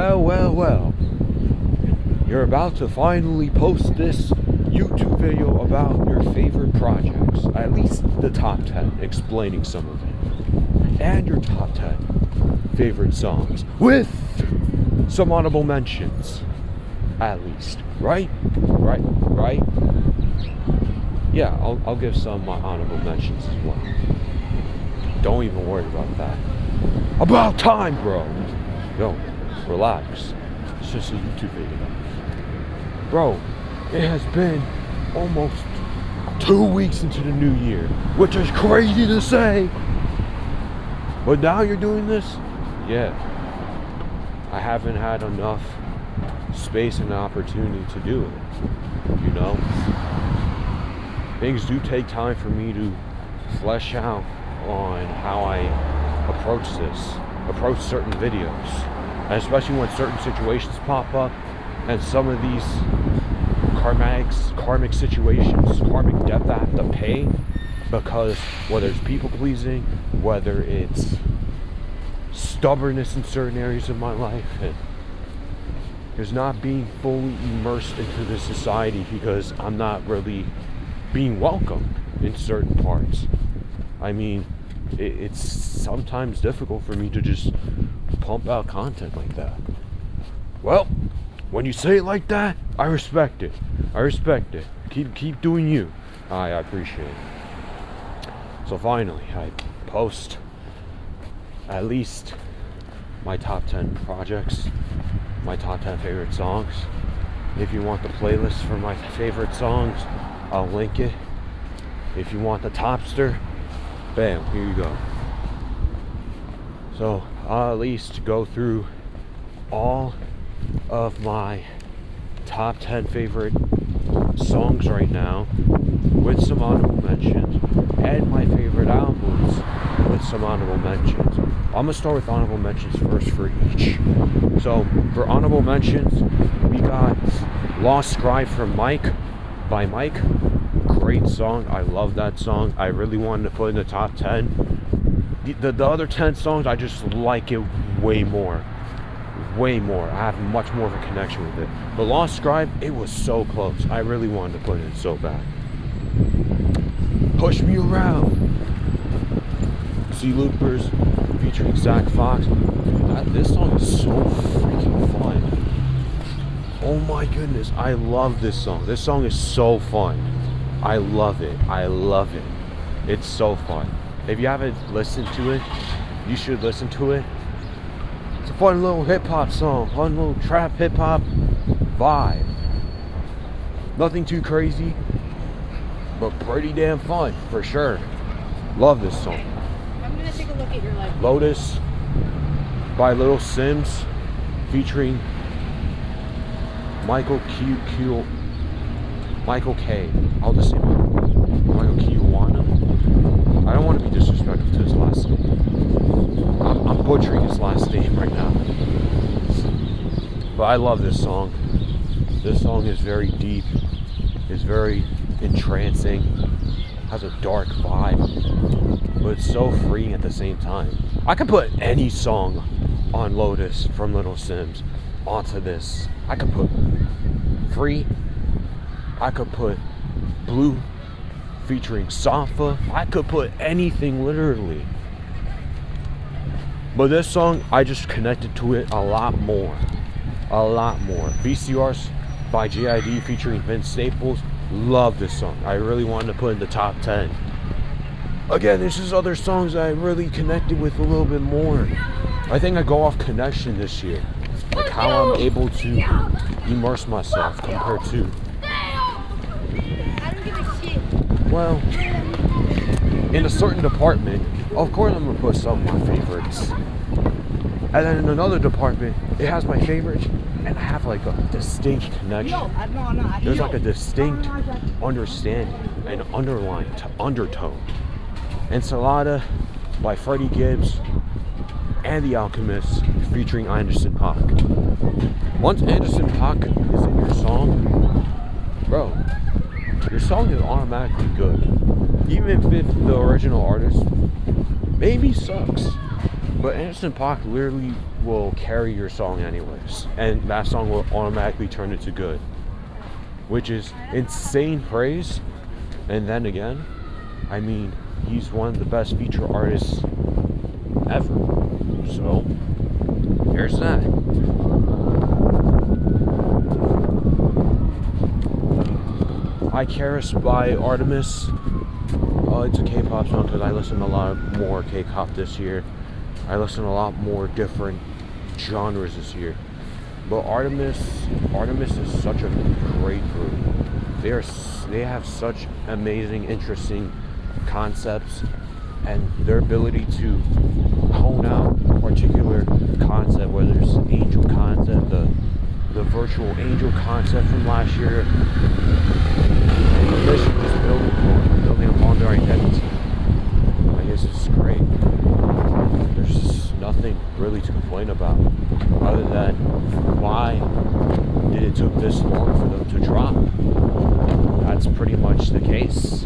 Well. You're about to finally post this YouTube video about your favorite projects. At least the top 10, explaining some of it. And your top 10 favorite songs. With some honorable mentions. At least. Right? Yeah, I'll give some honorable mentions as well. Don't even worry about that. About time, bro! Yo, relax. It's just a YouTube video. Bro, it has been almost 2 weeks into the new year, which is crazy to say. But now you're doing this? Yeah. I haven't had enough space and opportunity to do it. You know? Things do take time for me to flesh out on how I approach certain videos. And especially when certain situations pop up and some of these karmic situations, karmic debt I have to pay, because whether it's people pleasing, whether it's stubbornness in certain areas of my life, and there's not being fully immersed into this society because I'm not really being welcomed in certain parts. I mean, it's sometimes difficult for me to just pump out content like that. Well, when you say it like that, I respect it. Keep doing you. I appreciate it. So finally, I post at least my top 10 projects, my top 10 favorite songs. If you want the playlist for my favorite songs, I'll link it. If you want the topster, bam, here you go. So I'll at least go through all of my top 10 favorite songs right now with some honorable mentions, and my favorite albums with some honorable mentions. I'm gonna start with honorable mentions first for each. So for honorable mentions, we got Lost Scribe from Mike by Mike. Great song. I love that song. I really wanted to put in the top 10. The other 10 songs, I just like it way more. I have much more of a connection with it. But Lost Scribe, it was so close. I really wanted to put it in so bad. Push Me Around. Sea Loopers featuring Zach Fox. This song is so freaking fun. Oh my goodness, I love this song. This song is so fun. I love it. It's so fun. If you haven't listened to it, you should listen to it. It's a fun little hip-hop song, fun little trap hip-hop vibe. Nothing too crazy, but pretty damn fun, for sure. Love this song. I'm gonna take a look at your life. Lotus by Little Sims, featuring Michael K. I'll just say Michael Kiwana. I don't want to be disrespectful to his last name. I'm butchering his last name right now. But I love this song. This song is very deep. It's very entrancing. Has a dark vibe. But it's so freeing at the same time. I could put any song on Lotus from Little Sims onto this. I could put Free. I could put Blue featuring Safa. I could put anything, literally. But this song, I just connected to it a lot more. VCRs by JID featuring Vince Staples. Love this song. I really wanted to put in the top 10. Again, there's just other songs I really connected with a little bit more. I think I go off connection this year. Like how I'm able to immerse myself compared to, well, in a certain department, of course I'm going to put some of my favorites. And then in another department, it has my favorites, and I have like a distinct connection. There's like a distinct understanding, an undertone. Enchilada by Freddie Gibbs and The Alchemist featuring Anderson .Paak. Once Anderson .Paak is in your song, bro, your song is automatically good. Even if the original artist maybe sucks. But Anderson .Paak literally will carry your song anyways, and that song will automatically turn into good, which is insane praise. And then again, I mean, he's one of the best feature artists ever. So there's that. Icarus by Artemis. It's a K-pop song because I listen to a lot more K-pop this year. I listen to a lot more different genres this year. But Artemis is such a great group. They have such amazing, interesting concepts, and their ability to hone out a particular concept, whether it's the angel concept, the virtual angel concept from last year, and the mission just building upon their identity. I guess it's great. There's just nothing really to complain about, other than why did it took this long for them to drop. That's pretty much the case.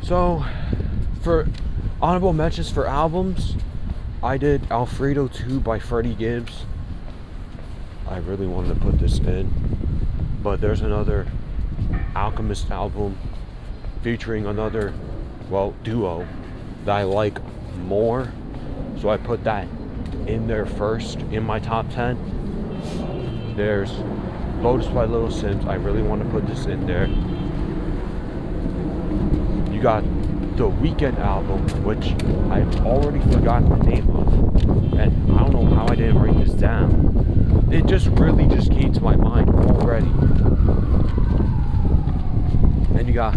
So, for honorable mentions for albums, I did Alfredo 2 by Freddie Gibbs. I really wanted to put this in, but there's another Alchemist album featuring another, duo that I like more, so I put that in there first in my top 10. There's Lotus by Little Sims. I really want to put this in there. You got the Weeknd album, which I've already forgotten the name of, and I don't know how I didn't write this down. It just really just came to my mind already. Then you got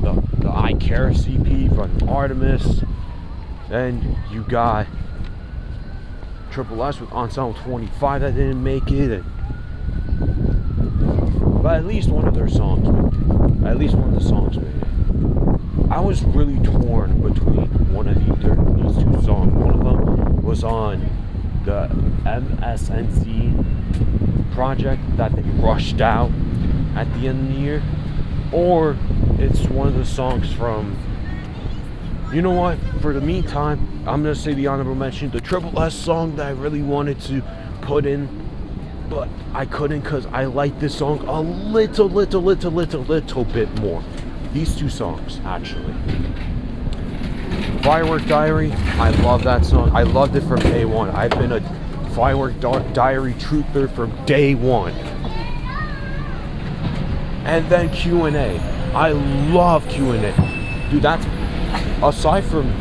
the Icarus EP from Artemis. Then you got Triple S with Ensemble 25 that didn't make it. But at least one of their songs made it. At least one of the songs made it. I was really torn between one of these two songs. One of them was on the MSNC project that they rushed out at the end of the year, or it's one of the songs from, you know what, for the meantime, I'm going to say the honorable mention, the Triple S song that I really wanted to put in, but I couldn't because I like this song a little bit more. These two songs, actually. Firework Diary, I love that song. I loved it from day one. I've been a Firework Diary truther from day one. And then Q&A. I love Q&A. Dude, that's, aside from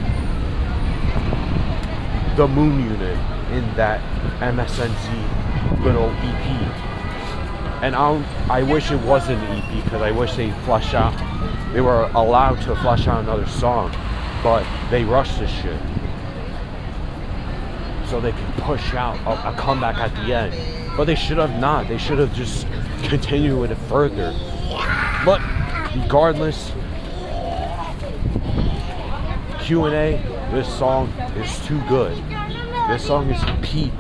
the Moon Unit in that MSNZ little EP. And I wish it wasn't an EP because I wish they were allowed to flesh out another song, but they rushed this shit so they could push out a comeback at the end. But they should have not. They should have just continued with it further. But regardless, Q&A, this song is too good. This song is peak.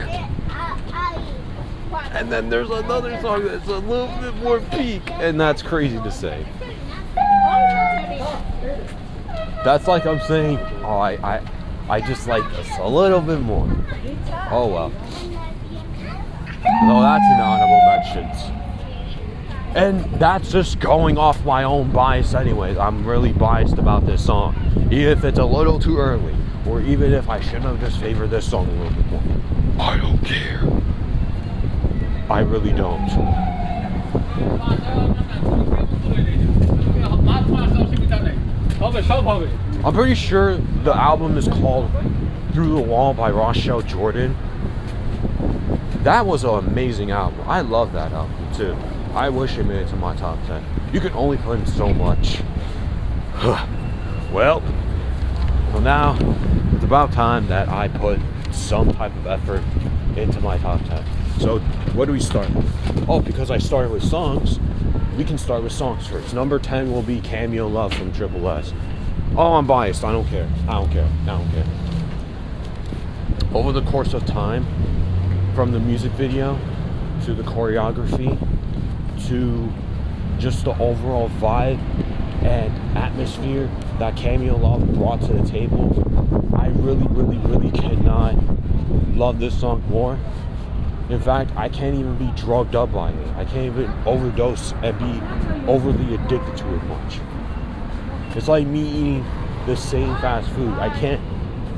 And then there's another song that's a little bit more peak, and that's crazy to say. That's like I'm saying, oh, I just like this a little bit more. Oh well. No, that's an honorable mentions. And that's just going off my own bias anyways. I'm really biased about this song. Even if it's a little too early, or even if I should have just favored this song a little bit more. I don't care. I really don't. I'm pretty sure the album is called Through the Wall by Rochelle Jordan. That was an amazing album. I love that album too. I wish it made it to my top 10. You can only put in so much. Well, now it's about time that I put some type of effort into my top 10. So, what do we start with? Oh, because I started with songs, we can start with songs first. Number 10 will be Cameo Love from Triple S. Oh, I'm biased. I don't care. Over the course of time, from the music video to the choreography to just the overall vibe and atmosphere that Cameo Love brought to the table, I really cannot love this song more. In fact, I can't even be drugged up by it. I can't even overdose and be overly addicted to it much. It's like me eating the same fast food. I can't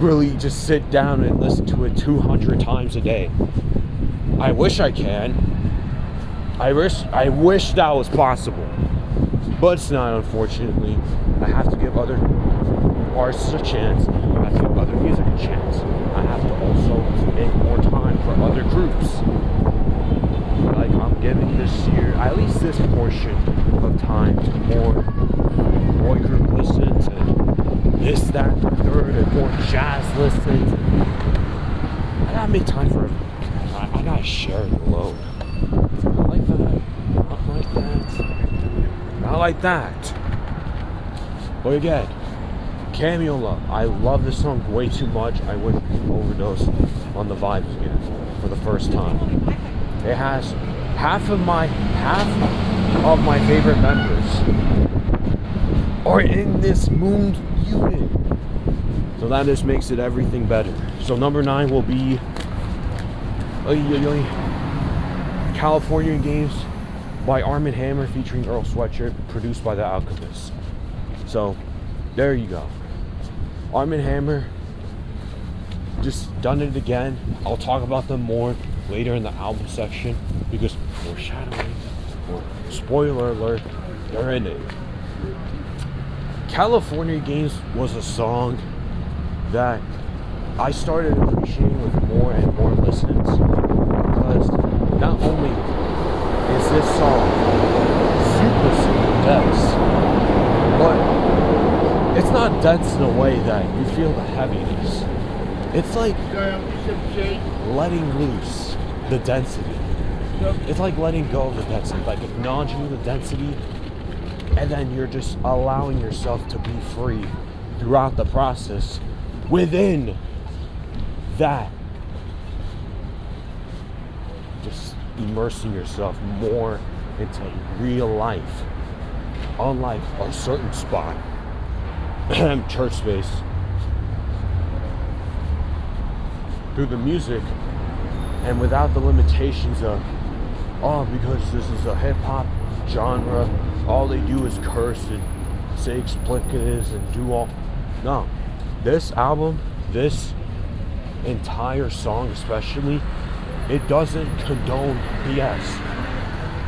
really just sit down and listen to it 200 times a day. I wish I can. I wish that was possible. But it's not, unfortunately. I have to give other artists a chance. I have to give other music a chance. I have to also make more time for other groups. Like I'm giving this year, at least this portion of time, to more boy group listens and this, that, and the third, and more jazz listens. I gotta make time for everything. I gotta share the load. Not like that. Not like that. Not like that. But again, Cameo Love. I love this song way too much. I would overdose on the vibes again for the first time. It has half of my favorite members are in this Moon unit. So that just makes it everything better. So number 9 will be California Games by Armand Hammer featuring Earl Sweatshirt, produced by The Alchemist. So there you go. Armand Hammer just done it again. I'll talk about them more later in the album section because foreshadowing or spoiler alert, they're in it. California Games was a song that I started appreciating with more and more listens because not only is this song super dense, but it's not dense in a way that you feel the heaviness. It's like letting loose the density. It's like letting go of the density, like acknowledging the density, and then you're just allowing yourself to be free throughout the process within that. Just immersing yourself more into real life, unlike a certain spot, church space, through the music, and without the limitations of, oh, because this is a hip-hop genre, all they do is curse and say explicatives and do all. No, this album, this entire song especially, it doesn't condone BS.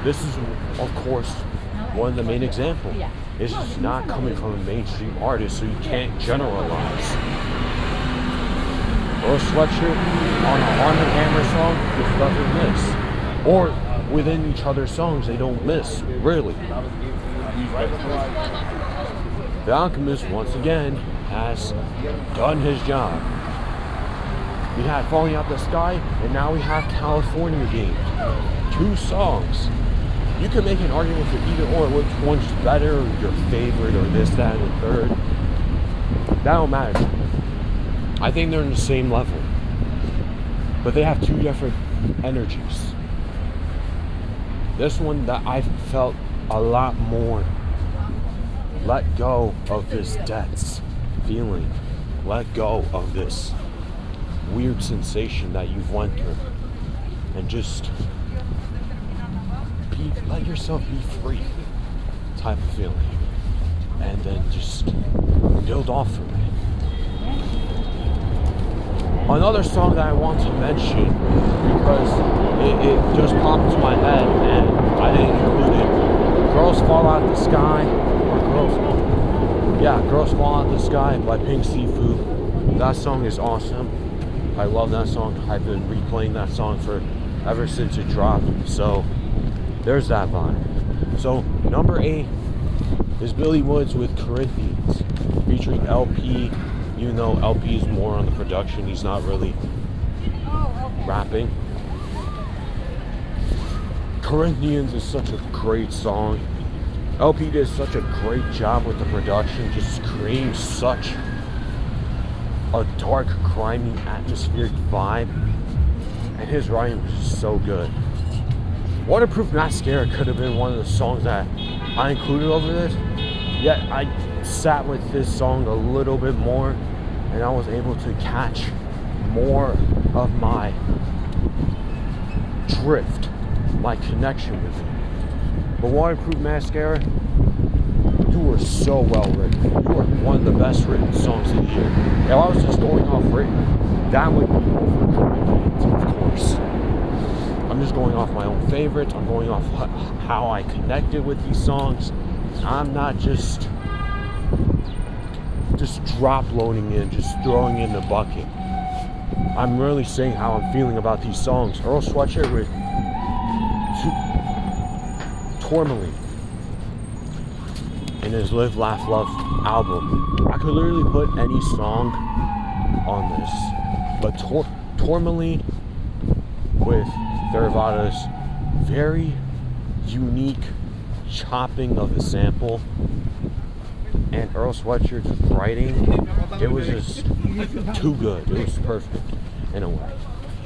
This is, of course, one of the main examples. It's just not coming from a mainstream artist, so you can't generalize. Earl Sweatshirt on a Armand Hammer song just doesn't miss. Or within each other's songs, they don't miss, really. The Alchemist, once again, has done his job. We had Falling Out the Sky, and now we have California Games. 2 songs. You can make an argument for either or, which one's better, or your favorite, or this, that, and the third. That don't matter. I think they're in the same level. But they have 2 different energies. This one that I felt a lot more let go of this dense feeling. Let go of this weird sensation that you've went through. And just let yourself be free type of feeling. And then just build off from it. Another song that I want to mention, because it just popped into my head and I didn't include it. Girls Fall Out the Sky, or Girls Fall Out the Sky by Pink Seafood. That song is awesome. I love that song. I've been replaying that song ever since it dropped. So there's that vibe. So number 8 is Billy Woods with Corinthians, featuring LP. Even though LP is more on the production, he's not really rapping. Corinthians is such a great song. LP did such a great job with the production, just creating such a dark, grimy, atmospheric vibe. And his writing was just so good. Waterproof Mascara could have been one of the songs that I included over this, Yet I sat with this song a little bit more, and I was able to catch more of my drift, my connection with it. But Waterproof Mascara, you were so well written. You were one of the best written songs of the year. If I was just going off written, that would be overcorrect, of course. I'm just going off my own favorites. I'm going off how I connected with these songs. I'm not just drop loading in, just throwing in the bucket. I'm really saying how I'm feeling about these songs. Earl Sweatshirt with Tourmaline in his Live, Laugh, Love album. I could literally put any song on this, but Tourmaline with Theravada's very unique chopping of the sample and Earl Sweatshirt's writing, it was just too good. It was perfect in a way.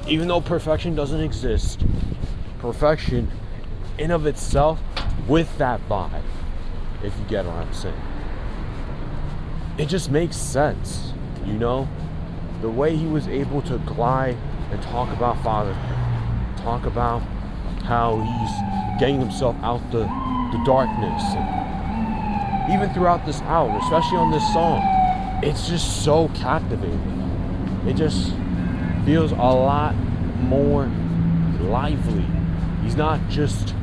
Even though perfection doesn't exist, perfection in of itself with that vibe, if you get what I'm saying, it just makes sense, you know? The way he was able to glide and talk about fatherhood, talk about how he's getting himself out the darkness, and even throughout this album, especially on this song, it's just so captivating. It just feels a lot more lively. He's not just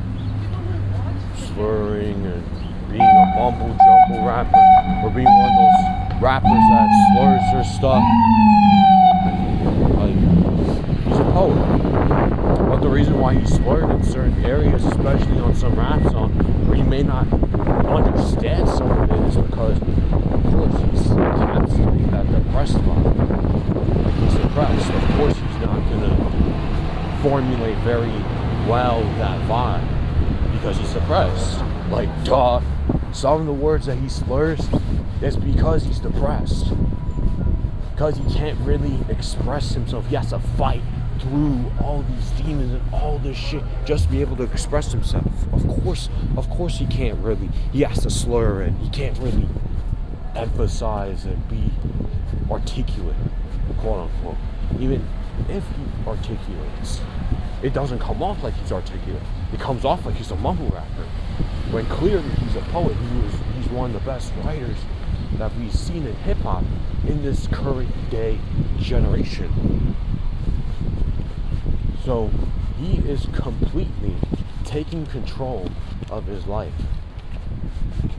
slurring and being a mumble jumble rapper, or being one of those rappers that slurs their stuff. Like, he's a poet. But the reason why he slurred in certain areas, especially on some rap songs, where you may not understand some of it, is because, of course, he's encapsulating that depressed vibe. Like, he's depressed. Of course, he's not gonna formulate very well that vibe because he's depressed. Like, duh. Some of the words that he slurs, it's because he's depressed. Because he can't really express himself. He has to fight through all these demons and all this shit just to be able to express himself. Of course he can't really. He has to slur and he can't really emphasize and be articulate, quote unquote. Even if he articulates, it doesn't come off like he's articulate. It comes off like he's a mumble rapper. When clearly he's a poet. He's one of the best writers that we've seen in hip hop in this current day generation. So he is completely taking control of his life.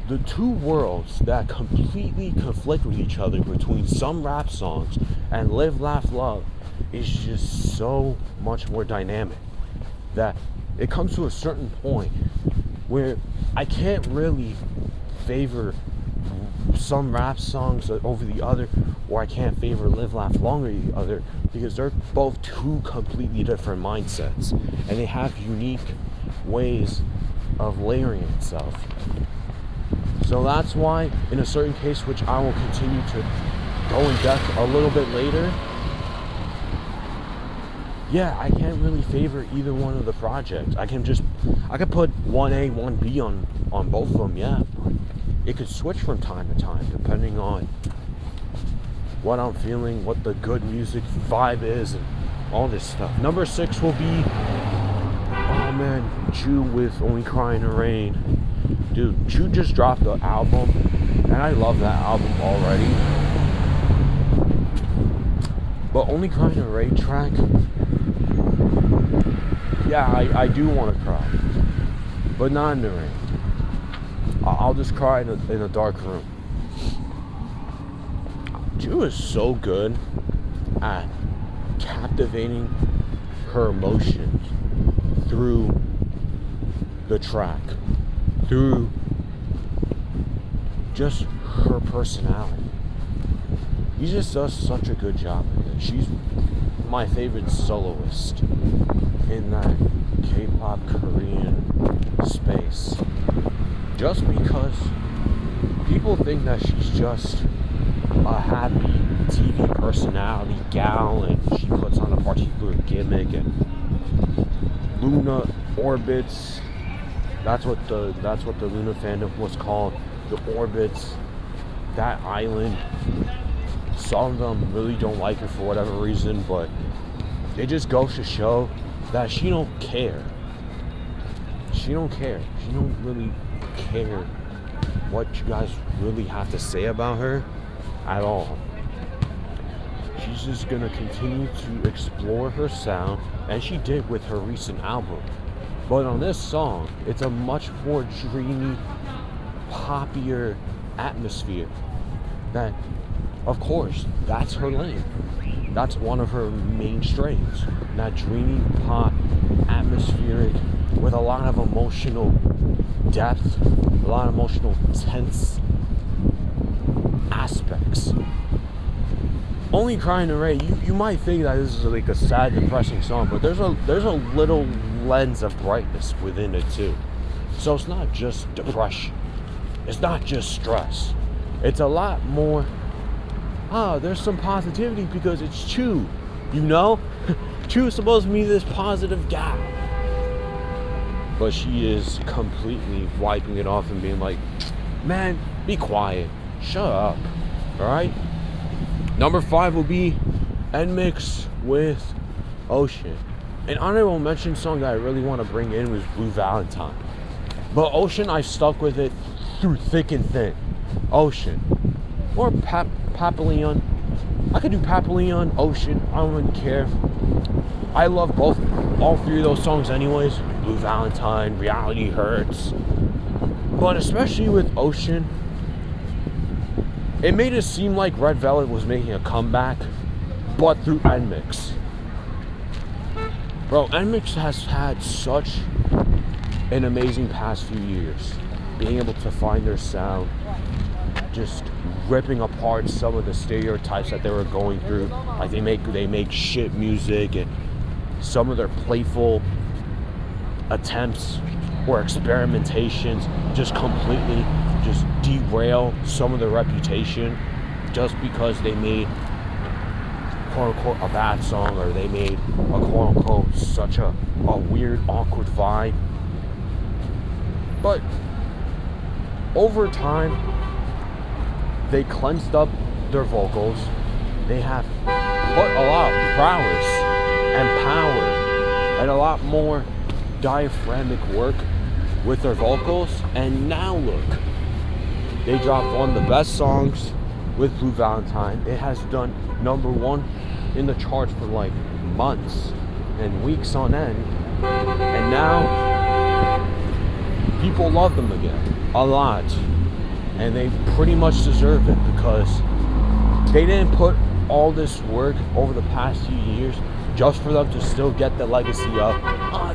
The two worlds that completely conflict with each other between some rap songs and Live, Laugh, Love is just so much more dynamic that it comes to a certain point where I can't really favor some rap songs over the other, or I can't favor Live, Laugh, Longer the other, because they're both two completely different mindsets and they have unique ways of layering itself. So that's why, in a certain case, which I will continue to go in depth a little bit later, yeah, I can't really favor either one of the projects. I could put 1A, 1B on both of them, yeah. But it could switch from time to time, depending on what I'm feeling, what the good music vibe is, and all this stuff. Number 6 will be, oh man, Jew with Only Cry in the Rain. Dude, Jew just dropped the album, and I love that album already. But Only Cry in the Rain track, yeah, I do want to cry, but not in the rain. I'll just cry in a dark room. Jew is so good at captivating her emotions through the track, through just her personality. He just does such a good job with it. She's my favorite soloist in that K-pop Korean space. Just because people think that she's just a happy TV personality gal and she puts on a particular gimmick and Luna orbits. That's what the Luna fandom was called. the orbits, that island. Some of them really don't like her for whatever reason, but it just goes to show that she don't care. She don't care. She don't really care what you guys really have to say about her at all. She's just gonna continue to explore her sound, and she did with her recent album. But on this song, it's a much more dreamy, poppier atmosphere. That, of course, that's her lane. That's one of her main strengths. That dreamy pop, atmospheric, with a lot of emotional depth, a lot of emotional tense aspects. Only Crying in the Rain, you might think that this is like a sad, depressing song, but there's a little lens of brightness within it too. So it's not just depression. It's not just stress. It's a lot more, there's some positivity because it's Chu, you know? Chu is supposed to be this positive gal. But she is completely wiping it off and being like, man, be quiet. Shut up. Alright? Number 5 will be NMIXX with Ocean. An honorable mention song that I really want to bring in was Blue Valentine. But Ocean, I stuck with it through thick and thin. Ocean. Or Papillon. I could do Papillon, Ocean. I don't really care. I love all 3 of those songs anyways. Blue Valentine, Reality Hurts. But especially with Ocean, it made it seem like Red Velvet was making a comeback, but through NMIXX. Bro, NMIXX has had such an amazing past few years. Being able to find their sound, just ripping apart some of the stereotypes that they were going through. Like they make shit music, and some of their playful attempts or experimentations just completely just derail some of their reputation just because they made quote unquote a bad song, or they made a quote unquote such a weird, awkward vibe. But over time, they cleansed up their vocals. They have put a lot of prowess and power and a lot more diaphragmatic work with their vocals. And now look, they dropped one of the best songs with Blue Valentine. It has done number 1 in the charts for like months and weeks on end. And now people love them again a lot. And they pretty much deserve it because they didn't put all this work over the past few years just for them to still get the legacy of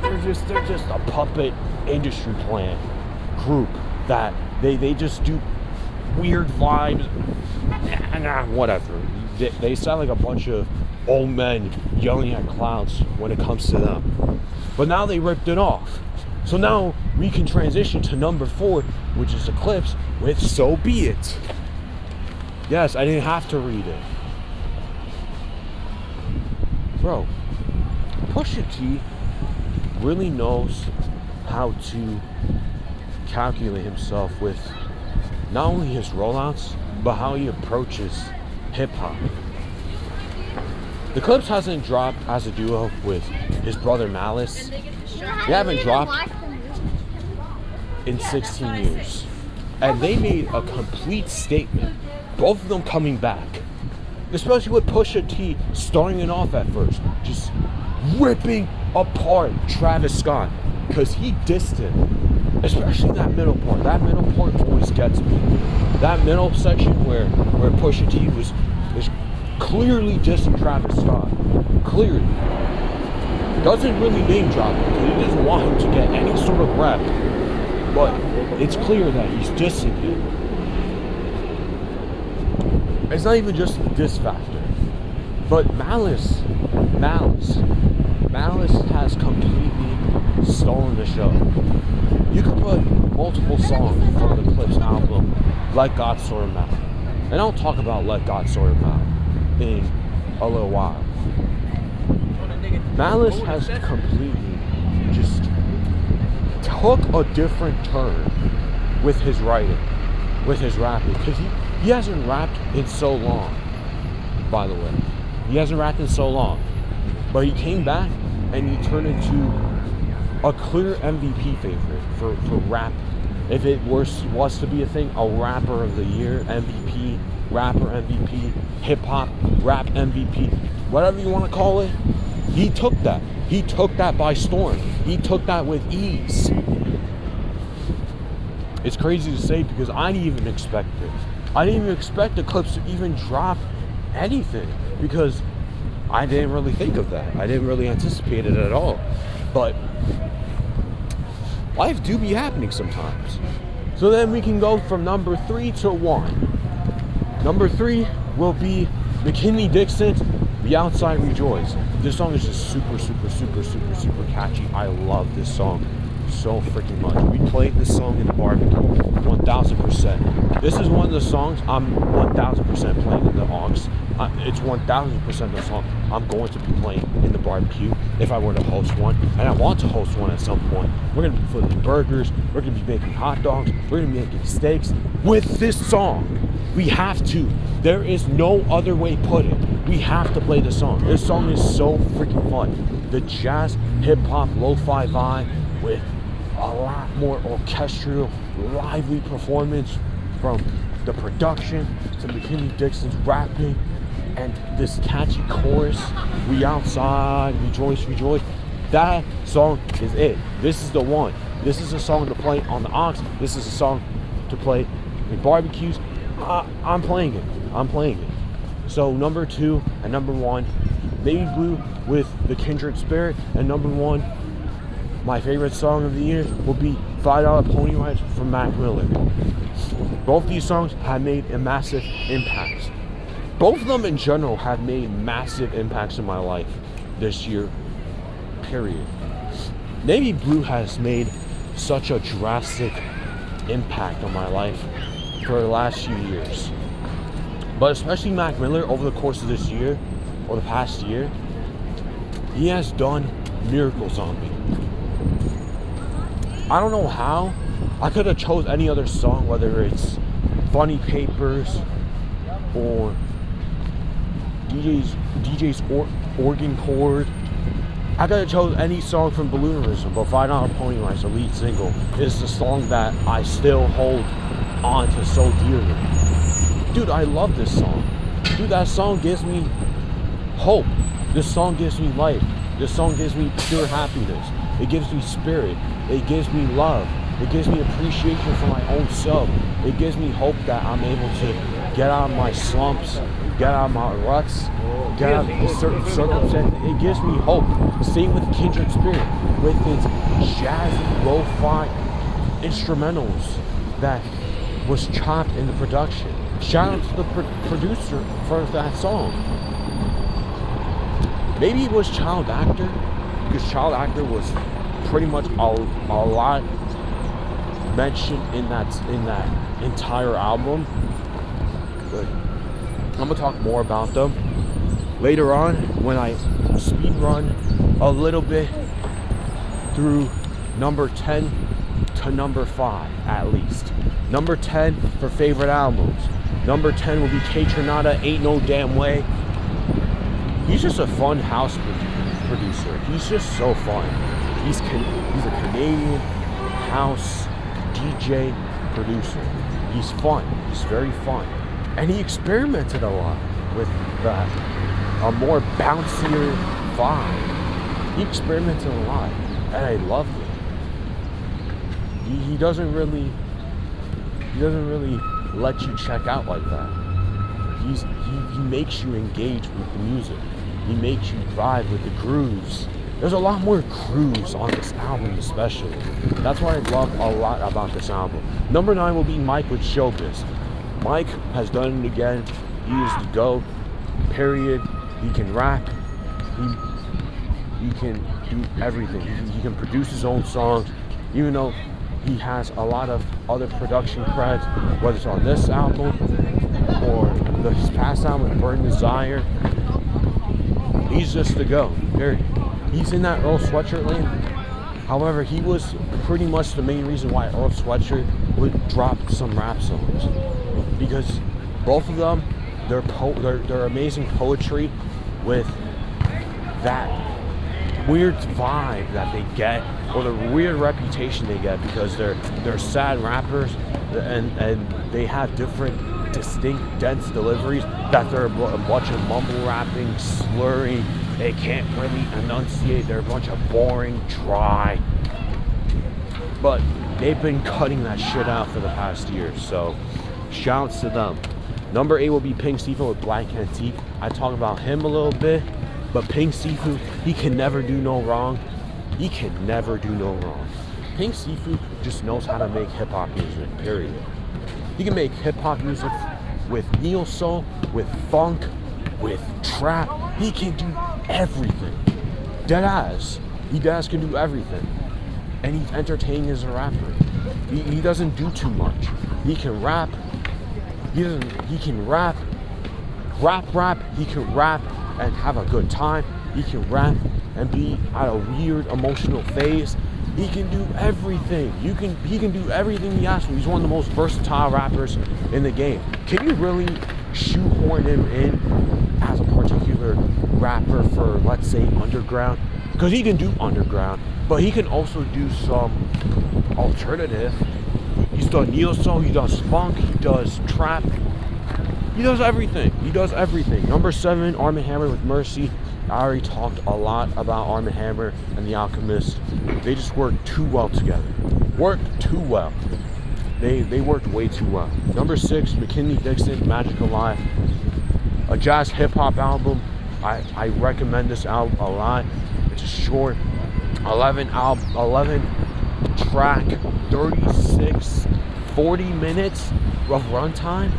they're just a puppet industry plan group that they just do weird vibes. Whatever. They sound like a bunch of old men yelling at clouds when it comes to them. But now they ripped it off. So now we can transition to number 4, which is Eclipse with So Be It. Yes, I didn't have to read it. Bro, Pusha T really knows how to calculate himself with not only his rollouts, but how he approaches hip-hop. The Clips hasn't dropped as a duo with his brother Malice. They haven't dropped in 16 years. And they made a complete statement, both of them coming back. Especially with Pusha T starting it off at first, just ripping apart Travis Scott, because he dissed him. Especially that middle part. That middle part always gets me. That middle section where Pusha T was clearly dissing Travis Scott. Clearly. Doesn't really name drop him because he doesn't want him to get any sort of rep. But it's clear that he's dissing him. It's not even just the diss factor. But Malice has completely stolen the show. You could put multiple songs from the Clips album, Let God Sort 'Em Out. And I'll talk about Let God Sort 'Em Out in a little while. Malice has completely just took a different turn with his writing. with his rapping, because he hasn't rapped in so long, by the way. He hasn't rapped in so long. But he came back and he turned into a clear MVP favorite for rap. If it was to be a thing, a rapper of the year, MVP, rapper MVP, hip-hop, rap MVP, whatever you want to call it, he took that. He took that by storm. He took that with ease. It's crazy to say because I didn't even expect it. I didn't even expect the Clipse to even drop anything because I didn't really think of that. I didn't really anticipate it at all. But life do be happening sometimes. So then we can go from number 3 to 1. Number 3 will be McKinley Dixon's The Outside Rejoice. This song is just super catchy. I love this song so freaking much. We played this song in the barbecue 1000%. This is one of the songs I'm 1000% playing in the aux. It's 1000% the song I'm going to be playing in the barbecue if I were to host one, and I want to host one at some point. We're going to be flipping burgers, we're going to be making hot dogs, we're going to be making steaks with this song. We have to. There is no other way to put it. We have to play the song. This song is so freaking fun. The jazz, hip-hop, lo-fi vibe with a lot more orchestral, lively performance from the production to McKinley Dixon's rapping and this catchy chorus, we outside, rejoice, rejoice. That song is it. This is the one. This is a song to play on the aux. This is a song to play in barbecues. I'm playing it. I'm playing it. So number 2 and number 1, Baby Blue with the Kindred Spirit, and number 1, my favorite song of the year will be $5 Pony Rides from Mac Miller. Both these songs have made a massive impact. Both of them in general have made massive impacts in my life this year, period. Baby Blue has made such a drastic impact on my life for the last few years. But especially Mac Miller over the course of this year, or the past year, he has done miracles on me. I don't know how. I could have chose any other song, whether it's Funny Papers or DJ's Organ Chord. I could have chose any song from Balloonerism, but $5 Pony Rides, the lead single, is the song that I still hold on to so dearly. Dude, I love this song. Dude, that song gives me hope. This song gives me life. This song gives me pure happiness. It gives me spirit. It gives me love. It gives me appreciation for my own self. It gives me hope that I'm able to get out of my slumps, get out of my ruts, get out of certain circumstances. It gives me hope. Same with Kindred Spirit, with its jazzy, lo-fi instrumentals that was chopped in the production. Shout out to the producer for that song. Maybe it was Child Actor, because Child Actor was pretty much a lot mentioned in that entire album. But I'm gonna talk more about them later on when I speed run a little bit through number 10 to number 5 at least. Number 10 for favorite albums. Number 10 will be Kaytranada, Ain't No Damn Way. He's just a fun house producer. He's just so fun. He's a Canadian house DJ producer. He's fun. He's very fun. And he experimented a lot with that, a more bouncier vibe. He experimented a lot, and I loved it. He doesn't really let you check out like that. He makes you engage with the music. He makes you vibe with the grooves. There's a lot more grooves on this album especially. That's what I love a lot about this album. Number 9 will be Mike with Showbiz. Mike has done it again. He is the GOAT, period. He can rap. He can do everything. He can produce his own songs, even though he has a lot of other production creds, whether it's on this album or his past album, Burn Desire. He's just the GOAT, period. He's in that Earl Sweatshirt lane. However, he was pretty much the main reason why Earl Sweatshirt would drop some rap songs, because both of them, they're amazing poetry with that weird vibe that they get, or the weird reputation they get, because they're sad rappers, and they have different distinct dense deliveries, that they're a bunch of mumble rapping, slurring, they can't really enunciate, they're a bunch of boring, dry, but they've been cutting that shit out for the past year, so shouts to them. Number 8 will be Pink Sifu with Black Antique. I talk about him a little bit, but Pink Sifu, he can never do no wrong. He can never do no wrong. Pink Sifu just knows how to make hip-hop music, period. He can make hip-hop music with neo-soul, with funk, with trap. He can do everything. Deadass. He can do everything. And he's entertaining as a rapper. He doesn't do too much. He can rap. He can rap. He can rap and have a good time. He can rap and be at a weird emotional phase. He can do everything. He can do everything he asks for. He's one of the most versatile rappers in the game. Can you really shoehorn him in as a particular rapper for, let's say, underground? Because he can do underground, but he can also do some alternative. He's done neo-soul, he does funk, he does trap. He does everything. He does everything. Number 7, Arm & Hammer with Mercy. I already talked a lot about Arm & Hammer and The Alchemist. They just worked too well together. Worked too well. They worked way too well. Number 6, McKinley Dixon, Magic Alive. A jazz hip-hop album. I recommend this album a lot. It's a short 11 track, 36, 40 minutes of runtime.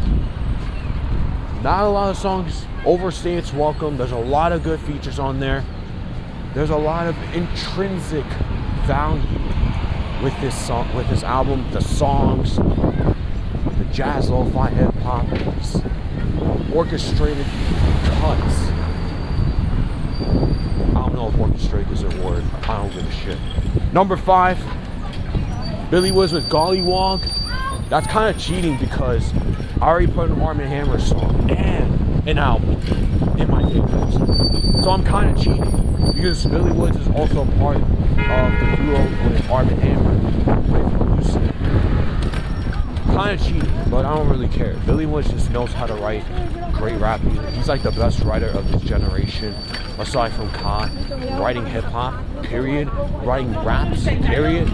Not a lot of songs overstay its welcome. There's a lot of good features on there. There's a lot of intrinsic value with this song, with this album. The songs, the jazz, lo-fi, hip hop, orchestrated cuts. I don't know if orchestrated is a word. I don't give a shit. Number 5, Billy Woods with Gollywog. That's kind of cheating because I already put an Arm & Hammer song and an album in my favorites. So I'm kind of cheating because Billy Woods is also part of the duo with Arm & Hammer with Lucid. Kind of cheating, but I don't really care. Billy Woods just knows how to write great rap music. He's like the best writer of his generation, aside from Khan. Writing hip-hop, period. Writing raps, period.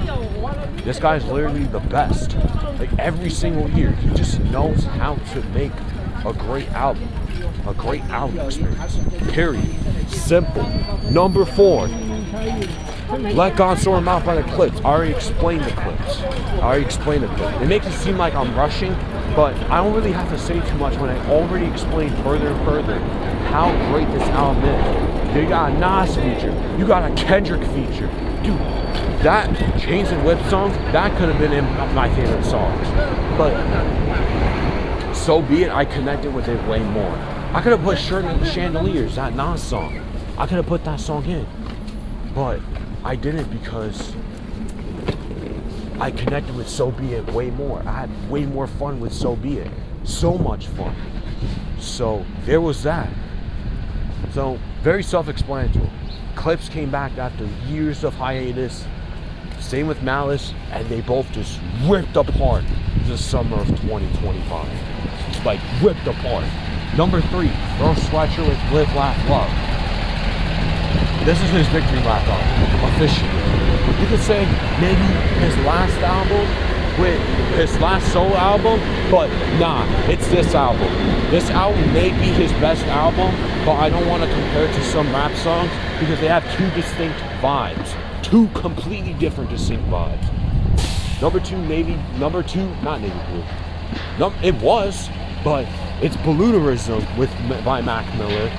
This guy's literally the best. Like every single year, he just knows how to make a great album. A great album experience. Period. Simple. Number 4, Let God Sort Him Out by the Clips. I already explained the clips. It makes it seem like I'm rushing, but I don't really have to say too much when I already explained further and further how great this album is. You got a Nas feature. You got a Kendrick feature. Dude, that Chains and Whip song, that could have been in my favorite songs. But so be it, I connected with it way more. I could have put Chandeliers, that Nas song. I could have put that song in. But I didn't because I connected with So Be It way more. I had way more fun with So Be It. So much fun. So there was that. So very self-explanatory. Clips came back after years of hiatus. Same with Malice, and they both just ripped apart the summer of 2025. It's like ripped apart. Number 3, Earl Sweatshirt with Live, Laugh, Love. This is his victory lap album, officially. You could say maybe his last album with his last solo album, but nah, it's this album. This album may be his best album, but I don't want to compare it to some rap songs because they have 2 distinct vibes. 2 completely different distinct vibes. Number 2, not Navy Blue. It was, but it's Balloonerism by Mac Miller.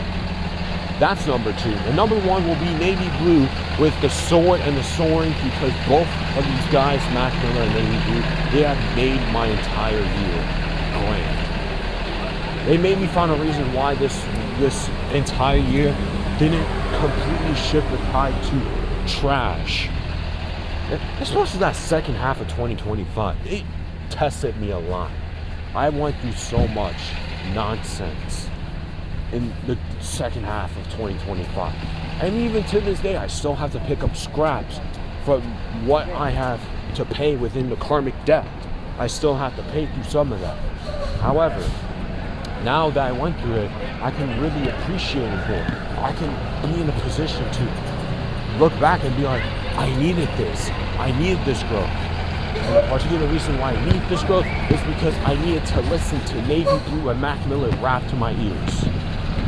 That's number 2. And number 1 will be Navy Blue with The Sword and The Soaring, because both of these guys, Mac Miller and Navy Blue, they have made my entire year grand. They made me find a reason why this entire year didn't completely shift the tide to trash. Especially that second half of 2025. tested me a lot. I went through so much nonsense in the second half of 2025. And even to this day, I still have to pick up scraps from what I have to pay within the karmic debt. I still have to pay through some of that. However, now that I went through it, I can really appreciate it more. I can be in a position to look back and be like, I needed this. I needed this growth. And the particular reason why I need this growth is because I needed to listen to Navy Blue and Mac Miller rap to my ears.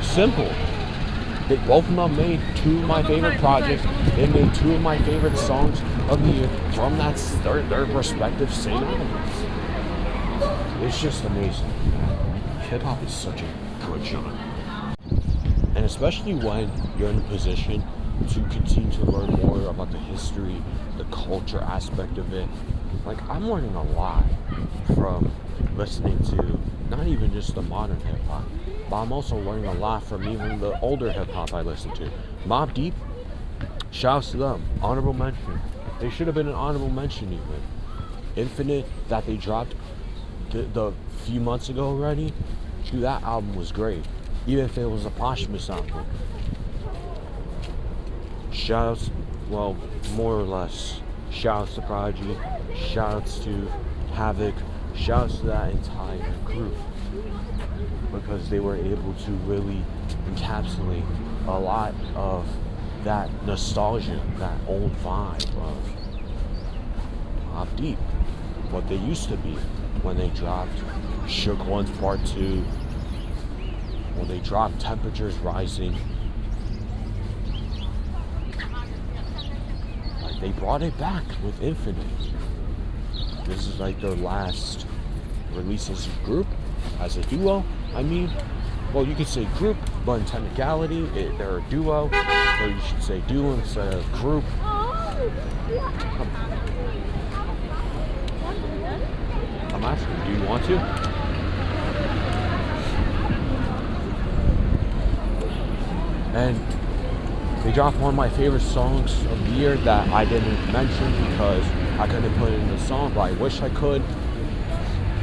Simple. They both of them made two of my favorite projects. They made two of my favorite songs of the year from their respective same albums. It's just amazing. Hip hop is such a good genre. And especially when you're in a position to continue to learn more about the history, the culture aspect of it. Like, I'm learning a lot from listening to not even just the modern hip hop, but I'm also learning a lot from even the older hip hop I listen to. Mobb Deep, shouts to them, honorable mention. They should have been an honorable mention even. Infinite, that they dropped the few months ago already, dude, that album was great. Even if it was a posthumous album. Shoutouts, well, more or less. Shoutouts to Prodigy, shoutouts to Havoc, shoutouts to that entire group. Because they were able to really encapsulate a lot of that nostalgia, that old vibe of Mobb Deep. What they used to be when they dropped Shook Ones Part 2, when they dropped Temperatures Rising. Like, they brought it back with Infinite. This is like their last release as a group, as a duo. I mean, well, you could say group, but in technicality, they're a duo. Or you should say duo instead of group. I'm asking, do you want to? And they dropped one of my favorite songs of the year that I didn't mention because I couldn't put it in the song, but I wish I could.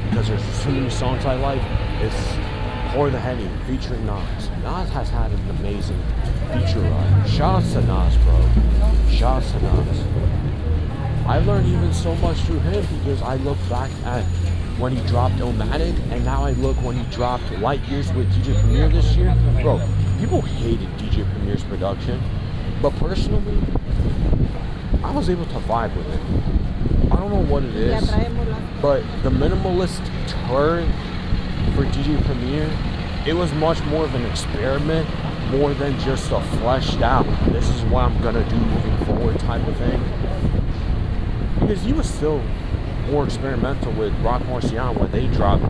Because there's so many songs I like. It's Pour the Henny featuring Nas. Nas has had an amazing feature run. Shouts to Nas, bro. Shouts to Nas. I learned even so much through him because I look back at when he dropped Illmatic, and now I look when he dropped Light Years with DJ Premier this year. Bro, people hated DJ Premier's production, but personally, I was able to vibe with it. I don't know what it is, but the minimalist turn for DJ Premier, it was much more of an experiment, more than just a fleshed out, this is what I'm gonna do moving forward type of thing. Because he was still more experimental with Rock Marciano when they dropped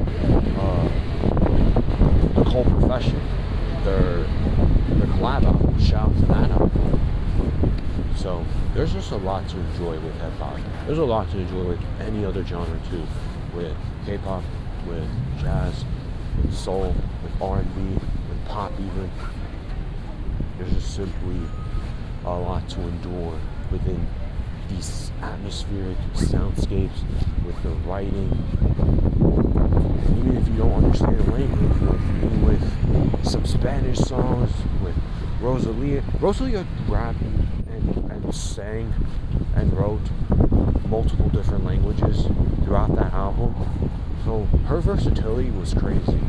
The Cold Profession, their collab album. Shout out to that album. So there's just a lot to enjoy with hip hop. There's a lot to enjoy with any other genre too, with K-pop, with jazz, with soul, with R&B, with pop even. There's just simply a lot to endure within these atmospheric soundscapes, with the writing. Even if you don't understand the language, even with some Spanish songs, with Rosalia. Rosalia rapped and sang and wrote multiple different languages throughout that album. So her versatility was crazy.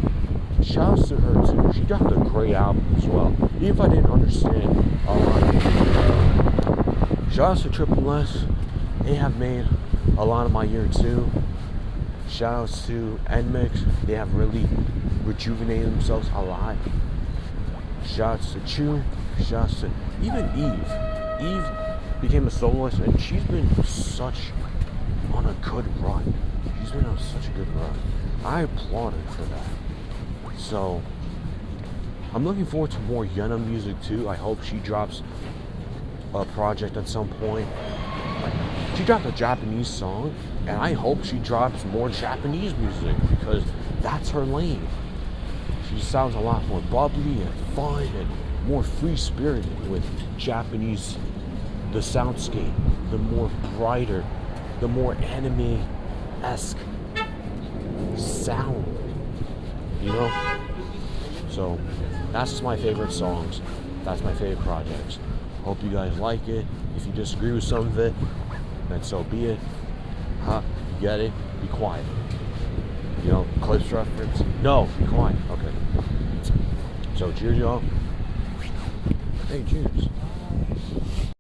Shouts to her too. She dropped a great album as well. Even if I didn't understand a lot of it. Shouts to Triple S. They have made a lot of my year too. Shoutouts to NMIX. They have really rejuvenated themselves a lot. Shoutouts to Chew. Shoutouts to even Eve. Eve became a soloist and she's been on a good run. She's been on such a good run. I applaud her for that. So I'm looking forward to more Yena music too. I hope she drops a project at some point. She dropped a Japanese song, and I hope she drops more Japanese music because that's her lane. She sounds a lot more bubbly and fun and more free-spirited with Japanese, the soundscape, the more brighter, the more anime-esque sound, you know? So that's my favorite songs. That's my favorite projects. Hope you guys like it. If you disagree with some of it, then so be it. Huh? You get it? Be quiet. You know, Clips reference? No, be quiet. Okay. So cheers, y'all. Hey, cheers.